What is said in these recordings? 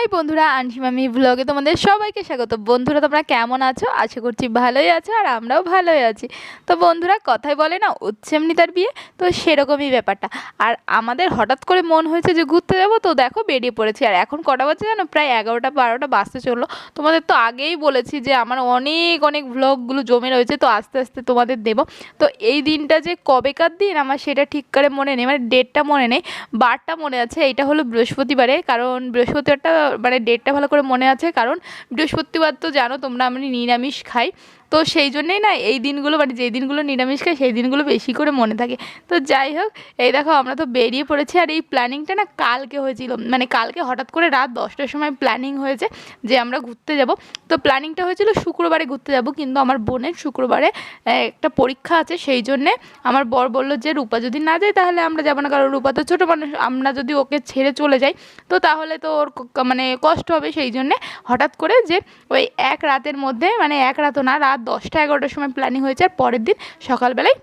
High বন্ধুরা, আনসিমামি ব্লগে তোমাদের সবাইকে স্বাগত। বন্ধুরা, তোমরা কেমন আছো? আশা করছি ভালোই আছো, আর আমরাও ভালোই আছি। তো বন্ধুরা, কথাই বলে না উচ্ছেমনি তার বিয়ে, তো সেরকমই ব্যাপারটা। আর আমাদের হঠাৎ করে মন হয়েছে যে ঘুরতে যাবো, তো দেখো বেরিয়ে পড়েছি। আর এখন কটা বাজে জানো? প্রায় 11টা 12টা বাজতে চললো। তোমাদের তো আগেই বলেছি যে আমার অনেক অনেক ভ্লগগুলো জমে রয়েছে, তো আস্তে আস্তে তোমাদের দেবো। তো এই দিনটা যে কবেকার দিন আমার সেটা ঠিক করে মনে নেই, মানে ডেটটা মনে নেই, বারটা মনে আছে। এইটা হলো বৃহস্পতিবারে, কারণ বৃহস্পতিবারটা মানে ডেটটা ভালো করে মনে আছে, কারণ বৃহস্পতিবার তো জানো তোমরা আমি নিরামিষ খাই। তো সেই জন্যেই না এই দিনগুলো, মানে যেই দিনগুলো নিরামিষ খাই সেই দিনগুলো বেশি করে মনে থাকে। তো যাই হোক, এই দেখো আমরা তো বেরিয়ে পড়েছি। আর এই প্ল্যানিংটা না কালকে হয়েছিল, মানে কালকে হঠাৎ করে রাত 10টার সময় প্ল্যানিং হয়েছে যে আমরা ঘুরতে যাব। তো প্ল্যানিংটা হয়েছিল শুক্রবারে ঘুরতে যাব, কিন্তু আমার বোনের শুক্রবারে একটা পরীক্ষা আছে, সেই জন্যে আমার বর বললো যে রূপা যদি না যায় তাহলে আমরা যাবো না, কারণ রূপা তো ছোটো মানুষ, আমরা যদি ওকে ছেড়ে চলে যাই তো তাহলে তো ওর মানে কষ্ট হবে। সেই জন্যে হঠাৎ করে যে ওই এক রাতের মধ্যে, মানে এক রাতও না, রাত 10টা 11টার সময় প্ল্যানিং হয়েছে, আর পরের দিন সকালবেলায়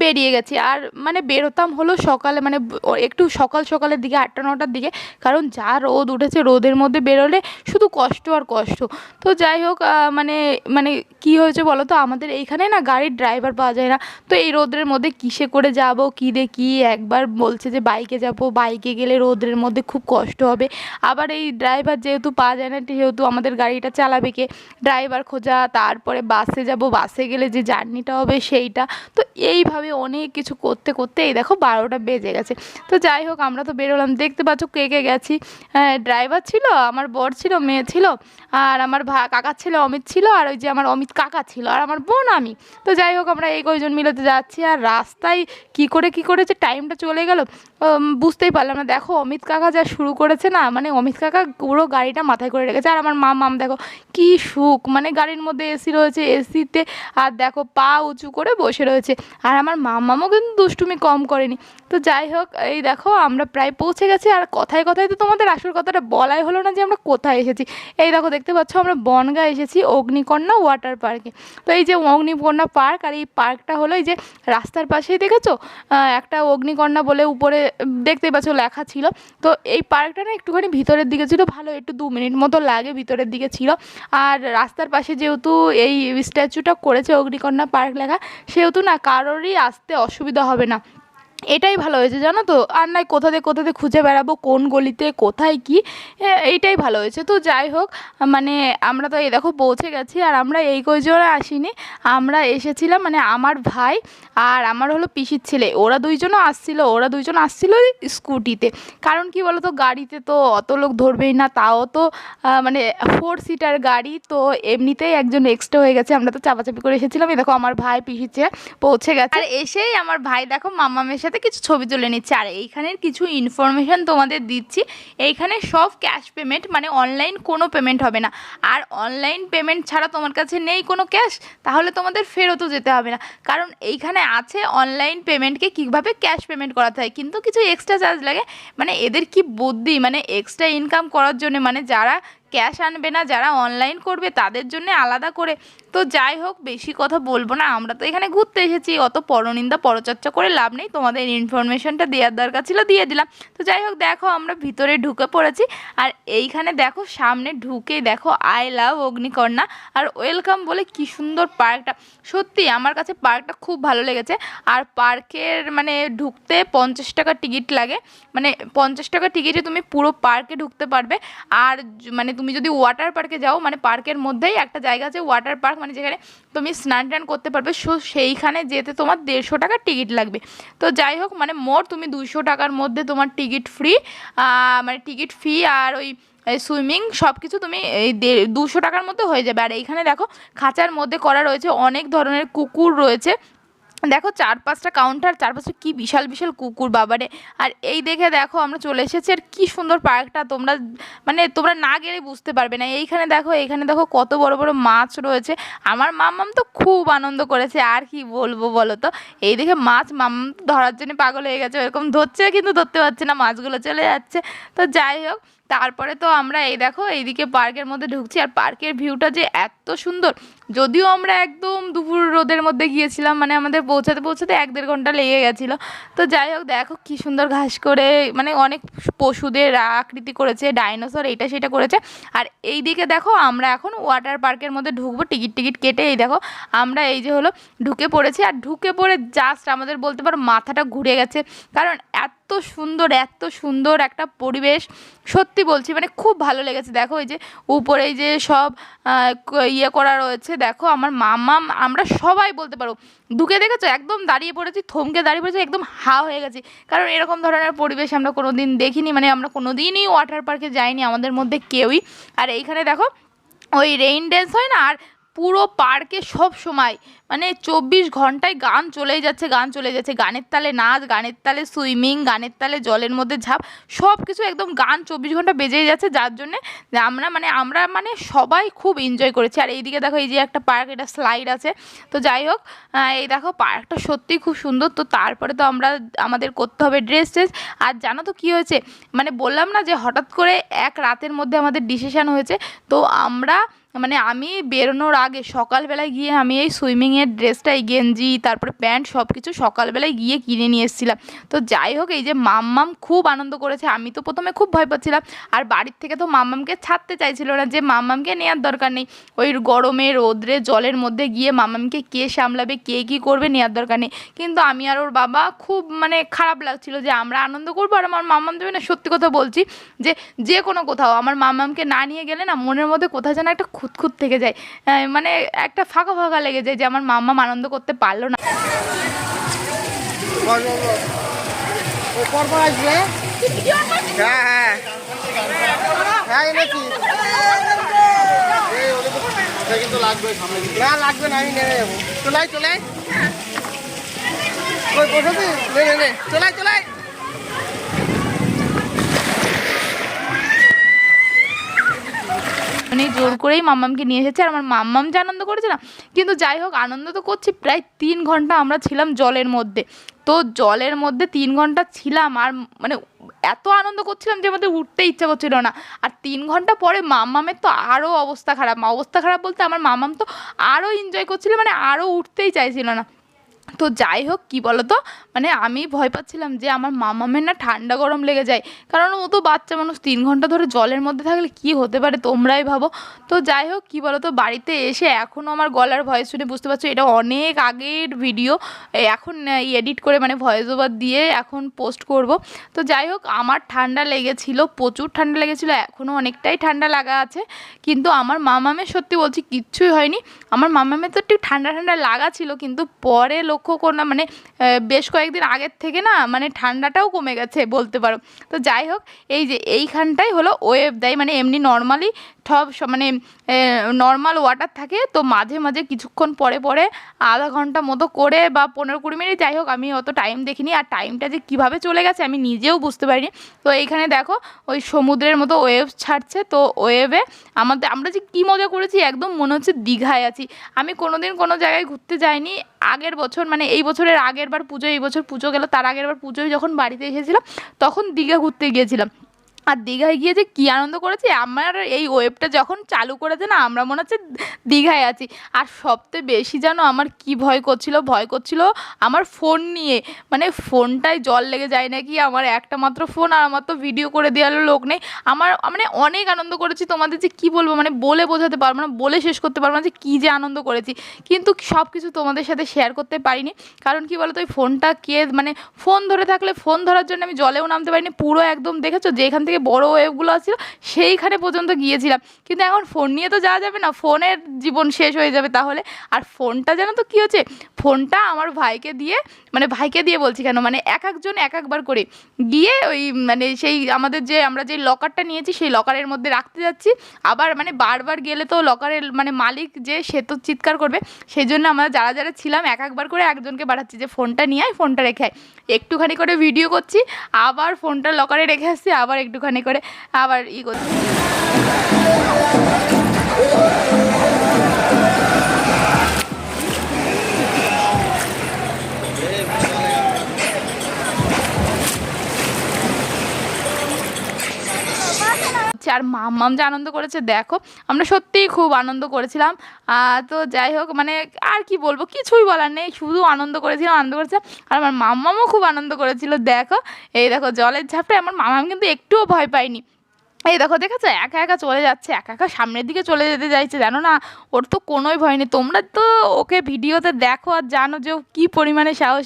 বেরিয়ে গেছি। আর মানে বেরোতাম হলো সকালে, মানে একটু সকাল সকালের দিকে 8টা 9টার দিকে, কারণ যা রোদ উঠেছে, রোদের মধ্যে বেরোলে শুধু কষ্ট আর কষ্ট। তো যাই হোক, মানে মানে কী হয়েছে বলো তো, আমাদের এইখানে না গাড়ির ড্রাইভার পাওয়া যায় না। তো এই রোদের মধ্যে কিসে করে যাব কী দেখি, একবার বলছে যে বাইকে যাব, বাইকে গেলে রোদের মধ্যে খুব কষ্ট হবে। আবার এই ড্রাইভার যেহেতু পাওয়া যায় না, সেহেতু আমাদের গাড়িটা চালাবে কে, ড্রাইভার খোঁজা, তারপরে বাসে যাব, বাসে গেলে যে জার্নিটা হবে সেইটা। তো এইভাবে অনেক কিছু করতে করতে এই দেখো 12টা বেজে গেছে। তো যাই হোক, আমরা তো বেরোলাম, দেখতে পাচ্ছ কে কে গেছি। ড্রাইভার ছিল, আমার বর ছিল, মেয়ে ছিল, আর আমার কাকার ছেলে অমিত ছিল, আর ওই যে আমার অমিত কাকা ছিল, আর আমার বোন, আমি। তো যাই হোক, আমরা এই কয়জন মিলে তো যাচ্ছি। আর রাস্তায় কী করে যে টাইমটা চলে গেল বুঝতেই পারলাম না। দেখো অমিত কাকা যা শুরু করেছে না, মানে অমিত কাকা পুরো গাড়িটা মাথায় করে রেখেছে। আর আমার মাম দেখো কি সুখ, মানে গাড়ির মধ্যে এসি রয়েছে, এসিতে, আর দেখো পা উঁচু করে বসে রয়েছে। আর আমার মামামও কিন্তু দুষ্টুমি কম করেনি। তো যাই হোক, এই দেখো আমরা প্রায় পৌঁছে গেছি। আর কথায় কথায় তো তোমাদের আসল কথাটা বলাই হলো না যে আমরা কোথায় এসেছি। এই দেখো দেখতে পাচ্ছ আমরা বনগাঁ এসেছি, অগ্নিকন্যা ওয়াটার পার্কে। তো এই যে অগ্নিকন্যা পার্ক, আর এই পার্কটা হলো এই যে রাস্তার পাশেই দেখেছো একটা অগ্নিকন্যা বলে উপরে দেখতে পাচ্ছ লেখা ছিল। তো এই পার্কটা না একটুখানি ভিতরের দিকে ছিল, ভালো একটু 2 মিনিট মতো লাগে, ভিতরের দিকে ছিল। আর রাস্তার পাশে যেহেতু এই স্ট্যাচুটা করেছে অগ্নিকন্যা পার্ক লেখা, সেহেতু না কারোরই আসতে অসুবিধা হবে না। এটাই ভালো হয়েছে জানো তো। আর নয় কোথাতে খুঁজে বেড়াবো কোন গলিতে কোথায় কি, এইটাই ভালো হয়েছে। তো যাই হোক, মানে আমরা তো এই দেখো পৌঁছে গেছি। আর আমরা এই কয়জনে আসিনি, আমরা এসেছিলাম মানে আমার ভাই আর আমার হলো পিসির ছেলে, ওরা দুইজন আসছিল স্কুটিতে। কারণ কি বলো তো, গাড়িতে তো অত লোক ধরবেই না, তাও তো মানে 4 সিটার গাড়ি, তো এমনিতেই একজন এক্সট্রা হয়ে গেছে। আমরা তো চাপাচাপি করে এসেছিলাম। এই দেখো আমার ভাই পিসির ছেলে পৌঁছে গেছে, আর এসেই আমার ভাই দেখো মামামের সাথে কিছু ছবি তুলে নিচ্ছে। আর এইখানের কিছু ইনফরমেশন তোমাদের দিচ্ছি। এইখানে সব ক্যাশ পেমেন্ট, মানে অনলাইন কোনো পেমেন্ট হবে না। আর অনলাইন পেমেন্ট ছাড়া তোমার কাছে নেই কোনো ক্যাশ, তাহলে তোমাদের ফেরতও যেতে হবে না। কারণ এইখানে আছে অনলাইন পেমেন্টকে কীভাবে ক্যাশ পেমেন্ট করাতে হয়, কিন্তু কিছু এক্সট্রা চার্জ লাগে। মানে এদের কি বুদ্ধি, মানে এক্সট্রা ইনকাম করার জন্য, মানে যারা ক্যাশ আনবে না, যারা অনলাইন করবে তাদের জন্য আলাদা করে। তো যাই হোক, বেশি কথা বলবো না, আমরা তো এখানে ঘুরতে এসেছি, অত পরনিন্দা পরচর্চা করে লাভ নেই, তোমাদের ইনফরমেশনটা দেওয়ার দরকার ছিল, দিয়ে দিলাম। তো যাই হোক, দেখো আমরা ভিতরে ঢুকে পড়েছি। আর এইখানে দেখো সামনে ঢুকেই দেখো I love Agnikanya R welcome বলে কি সুন্দর পার্কটা। সত্যি আমার কাছে পার্কটা খুব ভালো লেগেছে। আর পার্কের মানে ঢুকতে 50 টাকা টিকিট লাগে, মানে 50 টাকা টিকিটে তুমি পুরো পার্কে ঢুকতে পারবে। আর মানে তুমি যদি ওয়াটার পার্কে যাও, মানে পার্কের মধ্যেই একটা জায়গা আছে ওয়াটার পার্ক, মানে যেখানে তুমি স্নান টান করতে পারবে, সেইখানে যেতে তোমার 150 টাকা টিকিট লাগবে। তো যাই হোক, মানে মোট তুমি 200 টাকার মধ্যে তোমার টিকিট ফ্রি, মানে টিকিট ফি আর ওই সুইমিং সব কিছু তুমি এই 200 টাকার মধ্যে হয়ে যাবে। আর এইখানে দেখো খাঁচার মধ্যে করা রয়েছে, অনেক ধরনের কুকুর রয়েছে। দেখো 4-5টা কাউন্টার, 4-5টা কি বিশাল বিশাল কুকুর বাবারে। আর এই দেখে দেখো আমরা চলে এসেছি। আর কি সুন্দর পার্কটা, তোমরা মানে তোমরা না গেলে বুঝতে পারবে না। এখানে দেখো কত বড় বড় মাছ রয়েছে। আমার মাম্মাম তো খুব আনন্দ করেছে, আর কি বলবো বলো তো। এই দেখে মাছ মাম্মাম ধরার জন্য পাগল হয়ে গেছে, এরকম ধরছে কিন্তু ধরতে পারছে না, মাছগুলো চলে যাচ্ছে। তো যাই হোক, তারপরে তো আমরা এই দেখো এইদিকে পার্কের মধ্যে ঢুকছি, আর পার্কের ভিউটা যে এত সুন্দর, যদিও আমরা একদম দুপুর রোদের মধ্যে গিয়েছিলাম, মানে আমাদের পৌঁছাতে পৌঁছাতে 1-1.5 ঘন্টা লেগে গেছিলো। তো যাই হোক দেখো কী সুন্দর ঘাস করে, মানে অনেক পশুদের আকৃতি করেছে, ডাইনোসর এইটা সেটা করেছে। আর এই দিকে দেখো আমরা এখন ওয়াটার পার্কের মধ্যে ঢুকবো টিকিট কেটে। এই দেখো আমরা এই যে হলো ঢুকে পড়েছি, আর ঢুকে পড়ে জাস্ট আমাদের বলতে পারো মাথাটা ঘুরে গেছে, কারণ এত সুন্দর একটা পরিবেশ, সত্যি বলছি মানে খুব ভালো লেগেছে। দেখো এই যে উপরে এই যে সব ইয়ে করা রয়েছে, দেখো আমার মাম্মাম আমরা সবাই বলতে পারো ঢুকে দেখেছো একদম দাঁড়িয়ে পড়েছি, থমকে দাঁড়িয়ে পড়েছি, একদম হা হয়ে গেছি, কারণ এরকম ধরনের পরিবেশ আমরা কোনো দিন দেখিনি, মানে আমরা কোনো দিনই ওয়াটার পার্কে যাইনি আমাদের মধ্যে কেউই। আর এইখানে দেখো ওই রেইন ড্যান্স হয় না, আর পুরো পার্কে সব সময় মানে 24 ঘন্টায় গান চলেই যাচ্ছে, গানের তালে নাচ, গানের তালে সুইমিং, গানের তালে জলের মধ্যে ঝাঁপ, সব কিছু একদম গান 24 ঘন্টা বেজেই যাচ্ছে, যার জন্যে আমরা সবাই খুব এনজয় করেছি। আর এইদিকে দেখো এই যে একটা পার্ক, এটা স্লাইড আছে। তো যাই হোক এই দেখো পার্কটা সত্যিই খুব সুন্দর। তো তারপরে তো আমাদের করতে হবে ড্রেস ট্রেস। আর জানো তো কী হয়েছে, মানে বললাম না যে হঠাৎ করে এক রাতের মধ্যে আমাদের ডিসিশান হয়েছে। তো আমি বেরোনোর আগে সকালবেলায় গিয়ে আমি এই সুইমিংয়ের ড্রেসটা, এই গেঞ্জি তারপরে প্যান্ট সব কিছু সকালবেলায় গিয়ে কিনে নিয়ে এসেছিলাম। তো যাই হোক এই যে মাম্মাম খুব আনন্দ করেছে, আমি তো প্রথমে খুব ভয় পাচ্ছিলাম, আর বাড়ির থেকে তো মাম্মামকে ছাড়তে চাইছিল না, যে মাম্মামকে নেওয়ার দরকার নেই, ওই গরমে রোদ্রে জলের মধ্যে গিয়ে মাম্মামকে কে সামলাবে, কে কী করবে, নেওয়ার দরকার নেই। কিন্তু আমি আর ওর বাবা খুব খারাপ লাগছিল যে আমরা আনন্দ করবো আর আমার মাম্মাম দেবে না। সত্যি কথা বলছি যে কোনো কোথাও আমার মাম্মামকে না নিয়ে গেলে না মনের মধ্যে কোথাও যেন একটা খুঁতখুত থেকে যায়, মানে একটা ফাঁকা ফাঁকা লেগে যায় যে আমার মাম্মাম আনন্দ করতে পারলো না। লাগবে না, আমি নেমে যাবো। চলাই মানে জোর করেই মাম্মামকে নিয়ে এসেছে, আর আমার মাম্মাম যে আনন্দ করেছে না, কিন্তু যাই হোক আনন্দ তো করছি। প্রায় 3 ঘন্টা আমরা ছিলাম জলের মধ্যে, তো জলের মধ্যে 3 ঘন্টা ছিলাম, আর মানে এত আনন্দ করছিলাম যে আমাদের উঠতে ইচ্ছা করছিল না। আর 3 ঘন্টা পরে মাম্মামের তো আরও অবস্থা খারাপ বলতে আমার মাম্মাম তো আরও এনজয় করছিল, মানে আরও উঠতেই চাইছিল না। তো যাই হোক কী বলো তো, মানে আমি ভয় পাচ্ছিলাম যে আমার মাম্মামের না ঠান্ডা গরম লেগে যায়, কারণ ও তো বাচ্চা মানুষ, 3 ঘন্টা ধরে জলের মধ্যে থাকলে কি হতে পারে তোমরাই ভাবো। তো যাই হোক কী বলো তো, বাড়িতে এসে এখনও আমার গলার ভয়েস শুনে বুঝতে পারছো এটা অনেক আগের ভিডিও, এখন এডিট করে মানে ভয়েস ওভার দিয়ে এখন পোস্ট করব। তো যাই হোক আমার ঠান্ডা লেগেছিল, প্রচুর ঠান্ডা লেগেছিল, এখনও অনেকটাই ঠান্ডা লাগা আছে, কিন্তু আমার মাম্মামের সত্যি বলছি কিচ্ছুই হয়নি। আমার মাম্মামের তো একটু ঠান্ডা লাগা ছিল, কিন্তু পরে লক্ষ্য করলাম মানে বেশ কয়েকদিন আগের থেকে না মানে ঠান্ডাটাও কমে গেছে বলতে পারো। তো যাই হোক এই যে এইখানটাই হলো ওয়েভ দেয়, মানে এমনি নর্মালি মানে নর্মাল ওয়াটার থাকে, তো মাঝে মাঝে কিছুক্ষণ পরে আধা ঘন্টা মতো করে বা 15-20 মিনিট, যাই হোক আমি অত টাইম দেখিনি, আর টাইমটা যে কীভাবে চলে গেছে আমি নিজেও বুঝতে পারিনি। তো এইখানে দেখো ওই সমুদ্রের মতো ওয়েভ ছাড়ছে, তো ওয়েভে আমরা যে কী মজা করেছি, একদম মনে হচ্ছে দীঘায় আছি। আমি কোনোদিন কোনো জায়গায় ঘুরতে যাইনি, আগের বছর মানে এই বছরের আগের বার পুজো, এই বছর পুজো গেল, তার আগের বার পুজোয় যখন বাড়িতে এসেছিলাম তখন দীঘা ঘুরতে গিয়েছিলাম। আর দীঘায় গিয়ে যে কী আনন্দ করেছি, আমার এই ওয়েবটা যখন চালু করেছে না আমরা মনে হচ্ছে দীঘায় আছি। আর সবচেয়ে বেশি যেন আমার কি ভয় করছিল আমার ফোন নিয়ে, মানে ফোনটায় জল লেগে যায় নাকি, আমার একটা মাত্র ফোন, আর আমার তো ভিডিও করে দেওয়ার লোক নেই। আমার মানে অনেক আনন্দ করেছি, তোমাদের যে কী বলবো, মানে বলে বোঝাতে পারবো না, বলে শেষ করতে পারবো না যে কী যে আনন্দ করেছি, কিন্তু সব কিছু তোমাদের সাথে শেয়ার করতে পারিনি, কারণ কি বলো তো ওই ফোনটা মানে ফোন ধরে থাকলে ফোন ধরার জন্য আমি জলেও নামতে পারিনি, পুরো একদম দেখেছো যেখান থেকে বড় ওয়েভগুলো আসছিল সেইখানে পর্যন্ত গিয়েছিলাম। কিন্তু এখন ফোন নিয়ে তো যাওয়া যাবে না, ফোনের জীবন শেষ হয়ে যাবে তাহলে। আর ফোনটা জানো তো কী হচ্ছে, ফোনটা আমার ভাইকে দিয়ে বলছি কেন, মানে একজন এক একবার করে গিয়ে ওই মানে সেই আমরা যে লকারটা নিয়েছি সেই লকারের মধ্যে রাখতে যাচ্ছি, আবার মানে বারবার গেলে তো লকারের মানে মালিক যে সে তো চিৎকার করবে, সেই জন্য আমরা যারা ছিলাম এক একবার করে একজনকে পাঠাচ্ছি যে ফোনটা নিয়ে আয়, ফোনটা রেখে আয়, একটুখানি করে ভিডিও করছি, আবার ফোনটা লকারে রেখে আসছি, আবার একটুখানি করে আবার করছি। করছি। আর মাম্মাম যে আনন্দ করেছে দেখো, আমরা সত্যিই খুব আনন্দ করেছিলাম। তো যাই হোক, মানে আর কি বলবো, কিছুই বলার নেই, শুধু আনন্দ করেছিলাম, আনন্দ করেছিলাম। আর আমার মাম্মামও খুব আনন্দ করেছিল। দেখো, এই দেখো জলের ঝাপটায় আমার মাম্মাম কিন্তু একটুও ভয় পায়নি। এই দেখো, দেখেছো, একা একা চলে যাচ্ছে, একা একা সামনের দিকে চলে যেতে চাইছে, জানো না, ওর তো কোনোই ভয় নেই। তোমরা তো ওকে ভিডিওতে দেখো আর জানো যে ও কী পরিমাণে সাহস।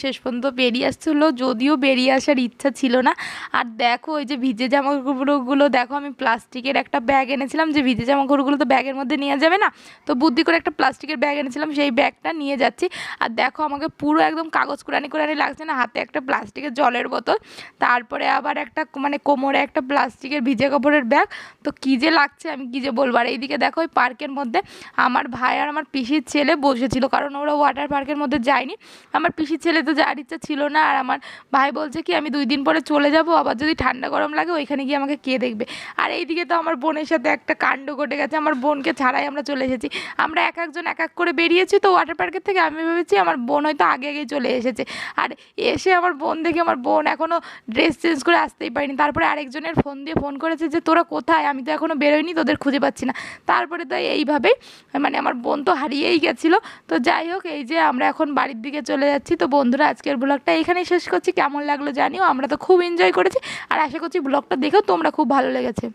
শেষ পর্যন্ত বেরিয়ে আসছিলো, যদিও বেরিয়ে আসার ইচ্ছা ছিল না। আর দেখো ওই যে ভিজে জামাকাপড়গুলো দেখো, আমি প্লাস্টিকের একটা ব্যাগ এনেছিলাম, যে ভিজে জামাকাপড়গুলো তো ব্যাগের মধ্যে নিয়ে যাবে না, তো বুদ্ধি করে একটা প্লাস্টিকের ব্যাগ এনেছিলাম, সেই ব্যাগটা নিয়ে যাচ্ছি। আর দেখো আমাকে পুরো একদম কাগজ কুড়ানি কুড়ানি লাগছে না, হাতে একটা প্লাস্টিকের জলের বোতল, তারপরে আবার একটা মানে কোমরে একটা প্লাস্টিকের ভিজে কাপড়ের ব্যাগ। তো কী যে লাগছে আমি কী যে বলবো। আর এইদিকে দেখো ওই পার্কের মধ্যে আমার ভাই আর আমার পিসির ছেলে বসেছিল, কারণ ওরা ওয়াটার পার্কের মধ্যে যায়নি। আমার পিসির ছেলে তো যাওয়ার ইচ্ছা ছিল না, আর আমার ভাই বলছে কি আমি 2 দিন পরে চলে যাব, আবার যদি ঠান্ডা গরম লাগে ওইখানে গিয়ে আমাকে কে দেখবে। আর এইদিকে তো আমার বোনের সাথে একটা কাণ্ড ঘটে গেছে, আমার বোনকে ছাড়াই আমরা চলে এসেছি। আমরা এক একজন এক এক করে বেরিয়েছি তো ওয়াটার পার্কের থেকে, আমি ভেবেছি আমার বোন হয়তো আগে আগেই চলে এসেছে। আর এসে আমার বোন দেখে, আমার বোন এখনও ড্রেস চেঞ্জ করে আসতেই পারিনি। তারপরে আরেকজনের ফোন দিয়ে ফোন করেছে যে তোরা কোথায়, আমি তো এখনও বেরোইনি, তোদের খুঁজে পাচ্ছি না। তারপরে তো এইভাবেই মানে আমার বোন তো হারিয়েই গেছিলো। তো যাই হোক, এই যে আমরা এখন বাড়ির দিকে চলে যাচ্ছি। তো বন্ধুরা, আজকের ব্লগটা এখানেই শেষ করছি। কেমন লাগলো জানিও, আমরা তো খুব এনজয় করেছি, আর আশা করছি ব্লগটা দেখেও তোমরা খুব ভালো লেগেছে।